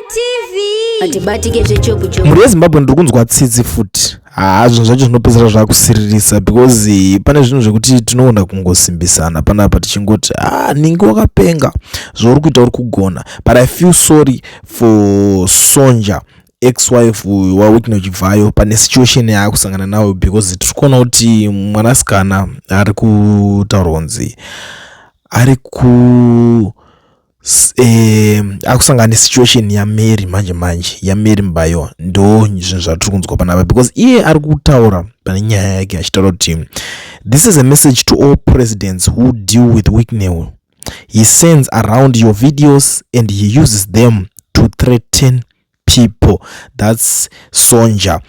TV atibatike zvechopu chopu muri yeZimbabwe ndiri kunzwa tsitsi futi zvinhu zvacho zvinopedzera zvakusiririsa because pane zvinhu zvekuti tinoona kungosimbisana panapa tichingoti ningi wakapenga zvauri kuita uri kugona, but I feel sorry for Sonja ex-wife waWhitney Chibvayo pane situation yaakusangana nayo because tiri kuona kuti mwanasikana ari kutaura kunzi ari akusangana situation yaMary manje yaMary Mbayo ndo zvinhu zvatiri kunzwa panapa because iye ari kutaura pane nyaya yake achitaura kuti this is a message to all presidents who deal with Whitney. He sends around your videos and he uses them to threaten people. That's Sonja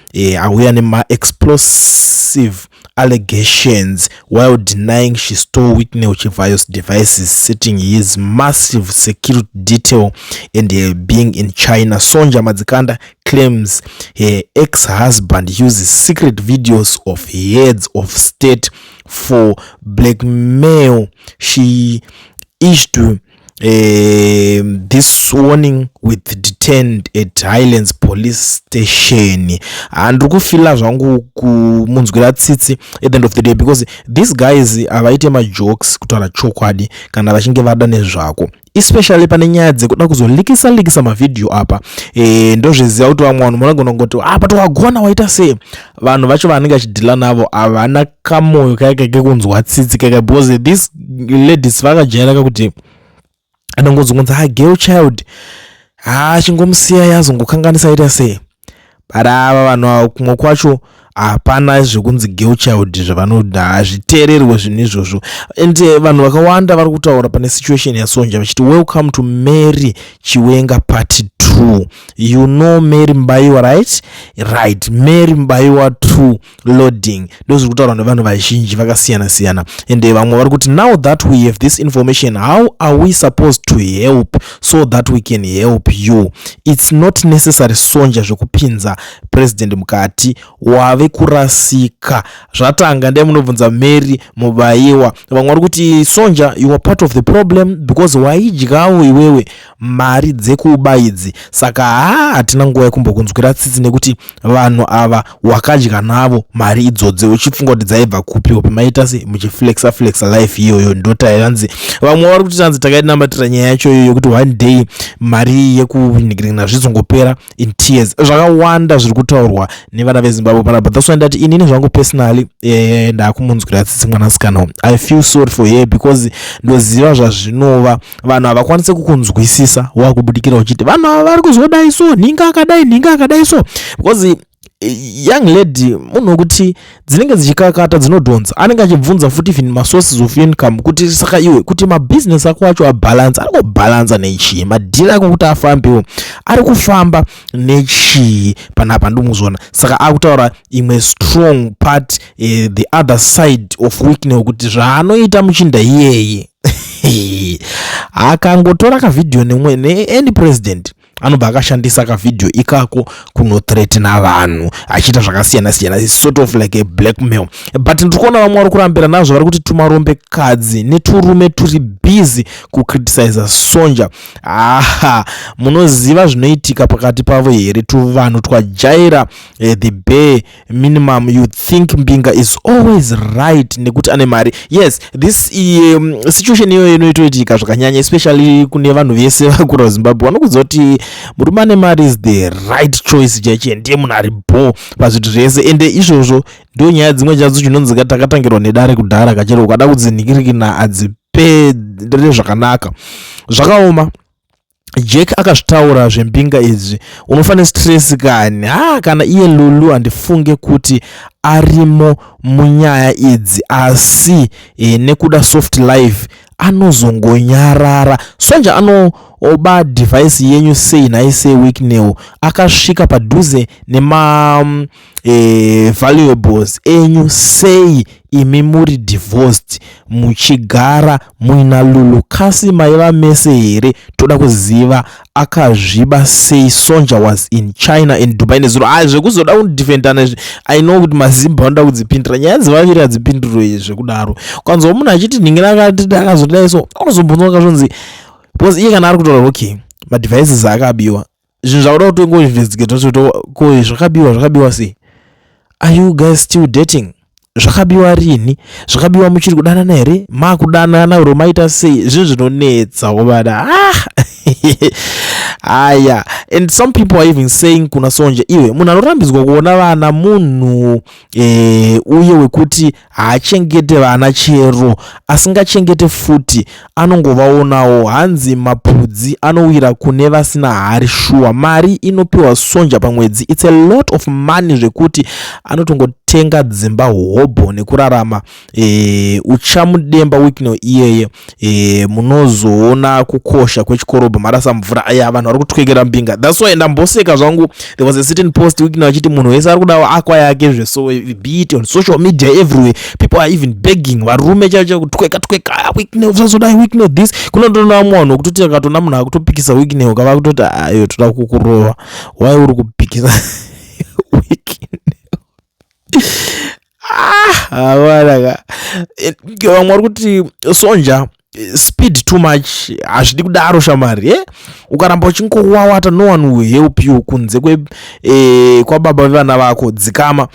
aware nema explosive allegations while denying she stole Whitney Chibvayo's devices, setting his massive security detail and being in China. Sonja Madzikanda claims her ex-husband uses secret videos of heads of state for blackmail. She issued this warning with detained at Highlands police station. And ukufila zvangu kumunzwira tsitsi at the end of the day because these guys avaite ma jokes kutaura chokwadi kana vachinge vada nezvako, especially pane nyaya dzekuda kuzolikisa mavideo apa. Ndozviziva kuti vamwe vanhu munogona kungoti apa twagona waita sei. Vanhu vacho vanenge vachidhila navo havana kamoyo kake kunzwa tsitsi kake because these ladies vakajaira kuti anongozungunza girl child chingomusiya yazongokanganisa ita sei, but ava vanhu kumwe kwacho hapana zvekunzi girl child zvavanoda hazviteererwe zvinhu izvozvo. And vanhu vakawanda vari kutaura pane situation yaSonja vachiti welcome to Mary Chiwenga part 2. You know Mary Mbayo, right? Mary Mbayo 2 loading ndozviri kutaura nevanhu vazhinji vakasiyana. And vamwe vari kuti now that we have this information, how are we supposed to help so that we can help you? It's not necessary Sonja zvekupinza president mukati wave kurasika zvatanga ndiye munobvunza Mary Mbayiwa. Vamwe vari kuti Sonja you are part of the problem because waidyawo iwewe mari dzekuba idzi, saka hatina nguva yekumbokunzwira tsitsi nekuti vanhu ava wakadya navo mari idzodzi uchifunga kuti dzaibva kupi upi maita se muchiflexa life iyoyo ndota yanzi. Vamwe vari kuti tanzi takainamatira nyaya yacho iyoyo kuti one day mari yekunhikirina zvizongopera in tears. Zvakawanda zviri kutaurwa nevana veZimbabwe panapa. That's why ndati inini zvangu personally ndakumunzwira tsitsi mwanasikana. I feel sorry for her because ndoziva zvazvinova vanhu havakwanise kukunzwisisa wakubudikira uchiti vanhu ava vari kuzodai so ninga akadai so because young lady munhu kuti dzinenge dzichikakata dzinodhonza anenge achibvunza futi even masources of income kuti saka iwe kuti mabusiness ako acho abalance ari kubalance nechii, madhiri ako kuti afambewo ari kufamba nechii panapa ndomuzona. Saka akutaura imwe strong part the other side of Whitney kuti zvaanoita muchinda iyeye akangotora kavidhio nemwe any president anobva akashandisa kavidhio ikako kunothreatena vanhu achiita zvakasiyana sort of like a blackmail. But ndikuona vamwe vari kurambira nazvo vari kuti tumarombekadzi neturume turi busy kukriticize Sonja. Munoziva zvinoitika pakati pavo here tuvanhu twajaira the bare minimum. You think Mbinga is always right nekuti ane mari. Yes, this situation iyoyo inoitoitika zvakanyanya especially kune vanhu vese vakura muZimbabwe vanokudza kuti murume ane mari is the right choice chaiche ndiye munhu ari bo pazvinhu zvese. Ende izvozvo ndo nyaya dzimwe chadzo chinonzi takatangirwa nedare kudhara kachero ukada kudzinhikirikina adzipedere zvakanaka zvakaoma. Jack akazvitaura zvembinga izvi unofanira stress kani kana iye Lulu handifunge kuti arimo munyaya idzi asi nekuda soft life anozongonyarara. Sonja anoba device yenyu sei naise Whitney akasvika padhuze nema valuables enyu sei imi muri divorced muchigara muina Lulu kasi maiva mese here toda kuziva akazviba sei Sonja was in China and Dubai nezuro zvekuzoda kundifendana. I know kuti mazimba vanoda kudzipindira nyaya dzivaviri hadzipindiro zvekudaro kwanzo munhu achiti ningira akazodai so unozobvunza kazvonzi because iye kana ari kutaura okay ma devices akabiwa zvinhu zvakuda kutongo investigate ko zvakabiwa sei. Are you guys still dating? Zvakabiwa rini? Zvakabiwa muchiri kudanana here? Makudanana ro maita sei? Zvinhu zvinonetsa wobada. Aya, and some people are even saying kuna Sonja iwe munhu anorambidzwa kuona vana munhu uye wekuti haachengete vana chero asingachengete futi anongovaonawo. Hanzi mapudzi anowira kune vasina hari shuwa. Mari inopiwa Sonja pamwedzi it's a lot of money zvekuti anotongotenga dzimba hobho nekurarama. Uchamudemba Wicknell iyeye munozoona kukosha kwechikorobho marasa mvura. Aya vanhu vari kutwekera mbinga. That's why ndamboseka zvangu. There was a certain post Wicknell achiti munhu wese ari kudawo akwa yake zve, so be it on social media everywhere people are even begging varume chacho kutweka Wicknell zvazodai Wicknell this. Kunondona munhu wekutoti akatona munhu akutopikisa Wicknell kava kutoti ayo toda kukurova. Why uri kupikisa Wicknell? Awaraka vamwe vari kuti Sonja speed too much hazvidi kudaro shamari. Ukaramba uchingowawata no one will help you kunze kwababa vevana vako dzikama.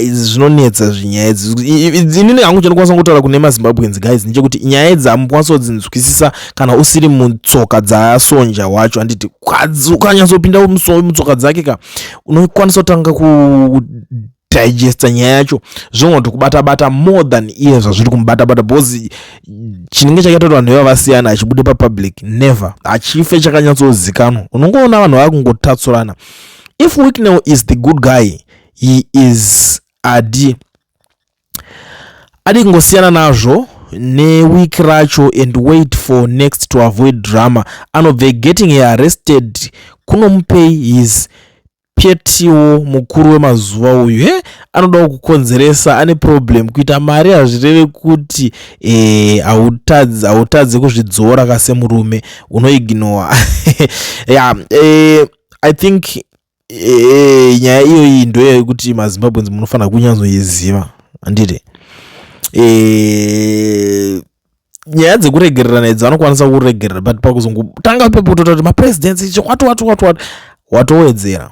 Izvi zvinonetsa zvinyaya idzi. Inini hangu chandikwanisa kutaura kune maZimbabweans guys ndechekuti nyaya idzi hamukwanisa kudzinzwisisa kana usiri mutsoka dzaSonja wacho. Handiti ukanyatsopinda mutsoka dzake ka unokwanisa kutanga digesta nyaya yacho zvongoto kubata more than iye zvazviri kumubata because chinenge chakaitwa vanhu vavasiyana achibude papublic never achife chakanyatsozikanwa. Unongoona vanhu vakungotatsurana. If Wicknell is the good guy, he is adi kungosiyana nazvo neweek racho and wait for next to avoid drama. Anobve getting arrested kunomupei his Petiwo mukuru wemazuva uyu anoda kukonzeresa, ane problem kuita mari hazvireve kuti hautadze kuzvidzora kasemurume unoignora. Yeah, I think nyaya iyoyi ndoye kuti maZimbabweans munofanira kunyanzoiziva. Handiti nyaya dzekuregererana idzi vanokwanisa kuregerera but pakuzongotanga pepotota kuti mapresidents watowedzera.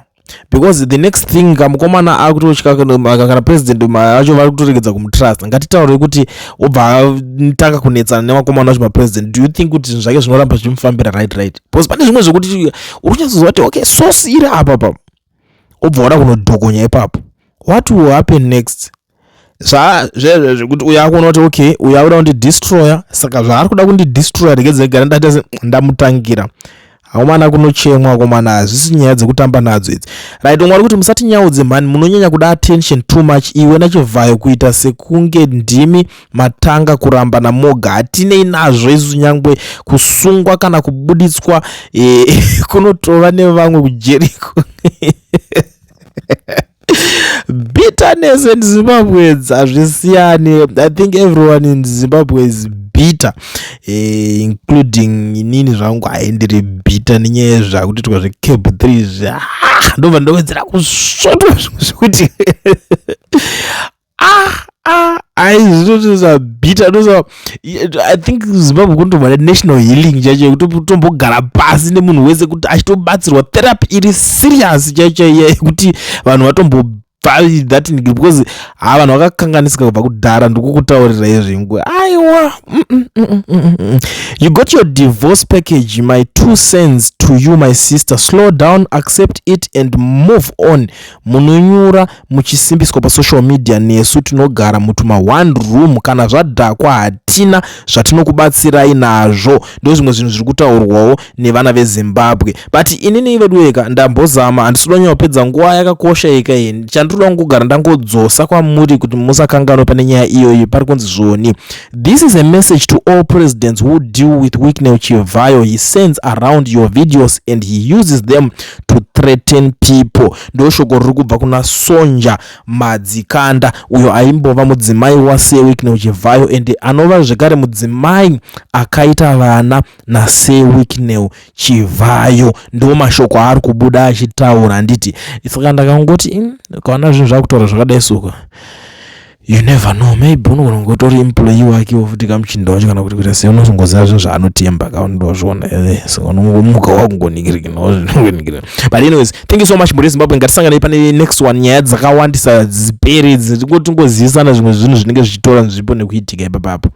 Because the next thing kamukomana akutotya kana president vacho vari kutoregedza kumutrust. Ngatitaure kuti obva taka kunetsana nemakomana vacho mapresident. Do you think kuti zvinhu zvake zvinoramba zvichimufambira right? Because pane zvimwe zvekuti uri kunyatsoziva kuti okay source iri apa obva wada kunodhokonya ipapo. What will happen next? Zvekuti uya akuona kuti okay uya akuda kundidestroya, saka zvaari kuda kundidestroya regedzegara ndati ndamutangira. Haumana kunochemwa akomana hazvisi nyaya dzekutamba nadzo idzi. Right, mwari kuti musati nyaudze mhani munonyanya kuda attention too much. Iwe nachivhayo kuita sekunge ndimi matanga kuramba namoga. Hatinei nazvo isu nyangwe kusungwa kana kubuditswa kunotova nevamwe kujeriko. Bitterness in Zimbabweans hazvisiyani. I think everyone in Zimbabwe is bitter, including inini zvangu haindiri bitter nenyaya zvakuitwa zveCamp 3 ndobva ndowedzera kusvotwa zvekuti zvinotoza bitter. I think Zimbabwe kunotobva national healing chacho kutombogara pasi nemunhu wese kuti achitobatsirwa therapy iri serious chacho yekuti vanhu vatombo that because vanhu vakakanganisika kubva kudhara ndikukutaurira izvingwe. Aiwa, you got your divorce package. My 2 cents to you, my sister. Slow down, accept it and move on. Munonyura muchisimbiswa pa social media nesu tinogara mutuma one room kana zvadhakwa hatina zvatinokubatsirai nazvo. Ndo zvimwe zvinhu zviri kutaurwawo nevana veZimbabwe. But inini vedweka ndambozama handisida nyapedza nguva yakakosha ika ine chandinoda kugara ndangodzosa kwamuri kuti musakanganwa pane nyaya iyoyi pari kunzi zvoni. This is a message to all presidents who deal with Wicknell Chivayo. He sends around your videos and he uses them to threaten people. Ndo shoko riri kubva kuna Sonja Madzikanda uyo aimbova mudzimai waSeWicknell Chivayo and anova zvekare mudzimai akaita vana naSeWicknell Chivayo. Ndo mashoko ari kubuda achitaura. Handiti saka ndakangoti kana zvinhu zvakutaura zvakadai suka you never know, maybe unogona ngotori employee wake wofuti kamuchinda wacho kana kuti kuita sei unozongoziva zvinhu zvaanotemba kaundozviona so unomuka wakungonikirikinonikira. But anyways, thank you so much muri Zimbabwe. Ngatisanganei pane next one. Nyaya dzakawandisa dziperi tingoziyisana zvimwe zvinhu zvinenge zvichitora nzvimbo nekuitika ipapapo.